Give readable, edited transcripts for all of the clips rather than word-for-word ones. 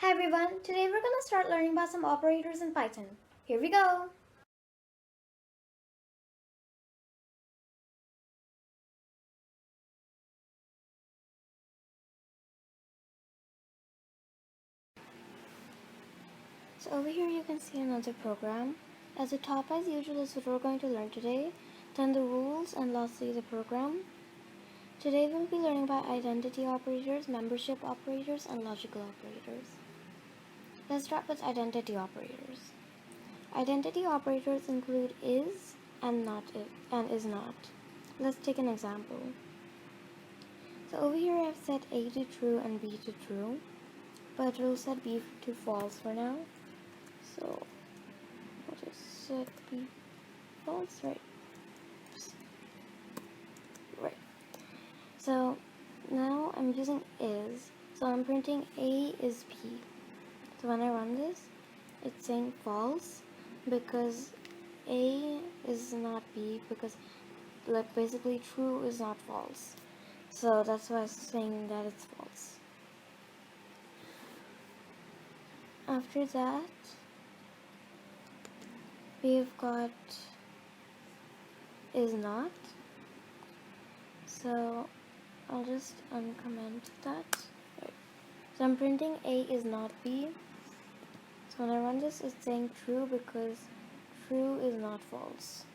Hi everyone, today we're going to start learning about some operators in Python. Here we go! So over here you can see another program. At the top as usual is what we're going to learn today, then the rules and lastly the program. Today we'll be learning about identity operators, membership operators and logical operators. Let's start with identity operators. Identity operators include is and not if and is not. Let's take an example. So over here I've set A to true and B to true, but we'll set B to false for now. So I'll just set B false, right? Right. So now I'm using is, so I'm printing A is B. So when I run this, it's saying false because A is not B, because like basically true is not false. So that's why it's saying that it's false. After that, we've got is not. So I'll just uncomment that. Right. So I'm printing A is not B. So when I run this, it's saying true because true is not false.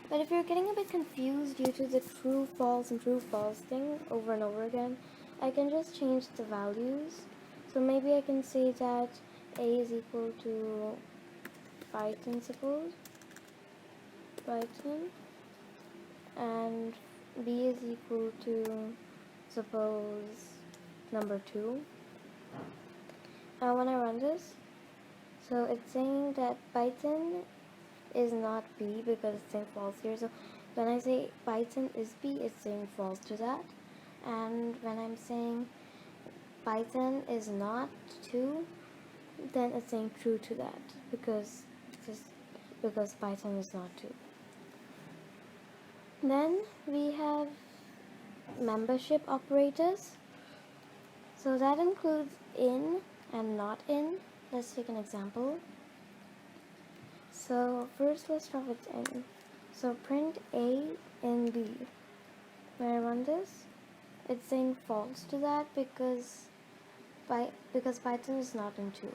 But if you're getting a bit confused due to the true false and true false thing over and over again, I can just change the values. So maybe I can say that A is equal to Python, suppose Python, and B is equal to, suppose, number 2. Now when I run this, so it's saying that Python is not B because it's saying false here. So when I say Python is B, it's saying false to that. And when I'm saying Python is not 2, then it's saying true to that because Python is not 2. Then we have membership operators. So that includes in and not in. Let's take an example. So first let's start with in. So print A in B. When I run this, it's saying false to that because Python is not in 2.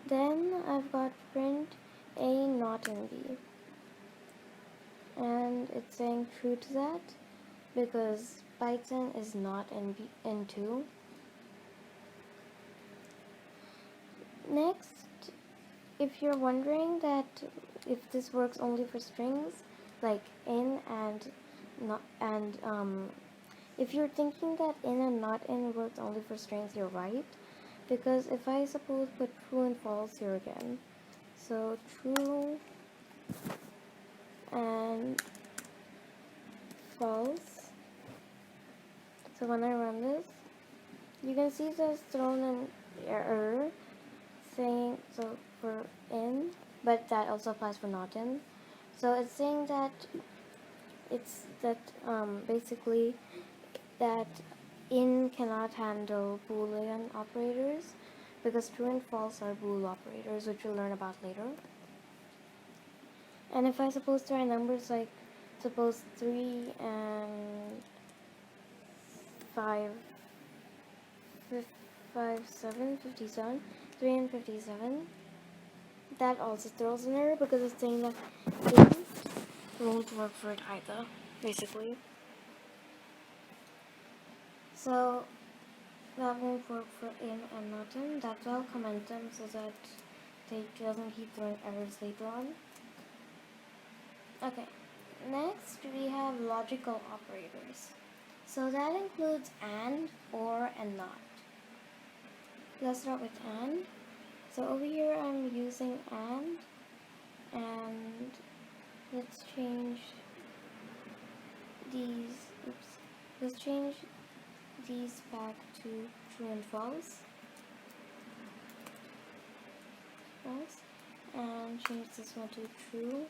Then I've got print A not in B. And it's saying true to that because Python is not in 2. Next, if you're wondering that if this works only for strings like in and not, and if you're thinking that in and not in works only for strings, you're right, because if I suppose put true and false here again, so true and false, so when I run this, you can see there's thrown an error saying, so for in, but that also applies for not in. So it's saying that basically that in cannot handle Boolean operators because true and false are Bool operators, which we'll learn about later. And if I suppose try numbers like suppose 3 and 5, 57, 3 and 57, that also throws an error because it's saying that in won't work for it either, basically. So that won't work for in and not in. That's why I'll comment them so that they doesn't keep throwing errors later on. Okay, next we have logical operators. So that includes and, or, and not. Let's start with and. So over here I'm using and let's change these, let's change these back to true and false, and change this one to true.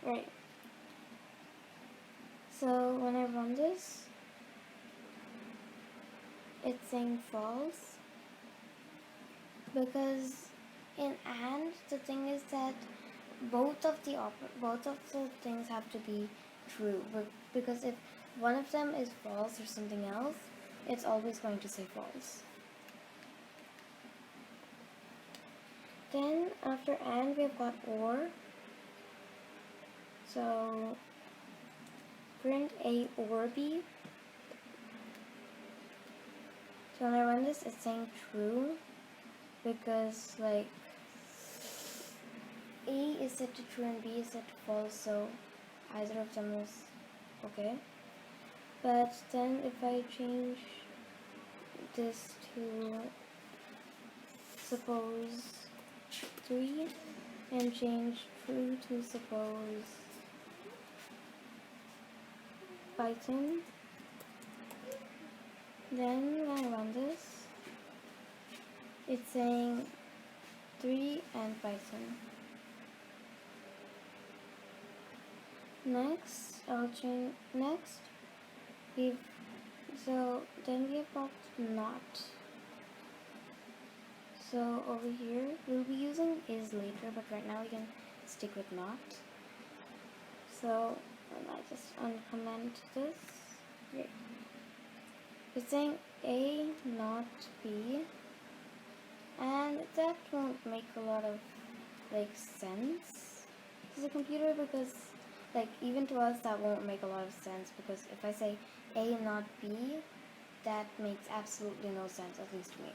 Right. So when I run this, it's saying false, because in AND the thing is that both of the things have to be true, because if one of them is false or something else, it's always going to say false. Then after AND we've got OR. So print A or B. So when I run this, it's saying true, because like A is set to true and B is set to false, so either of them is okay. But then if I change this to suppose 3 and change true to suppose Python, then when I run this, it's saying 3 and Python. Next, I'll change next. So then we have got not. So over here, we'll be using is later, but right now we can stick with not. So I just uncomment this. Great. It's saying A, not B, and that won't make a lot of like sense to the computer, because like even to us that won't make a lot of sense, because if I say A, not B, that makes absolutely no sense, at least to me.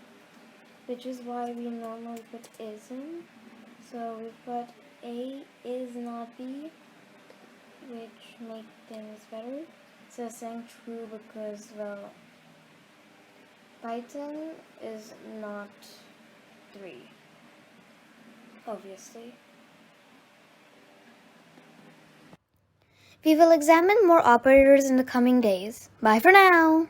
Which is why we normally put is in. So we've got A is not B, which make things better. So it's saying true because, well, Python is not 3, obviously. We will examine more operators in the coming days. Bye for now!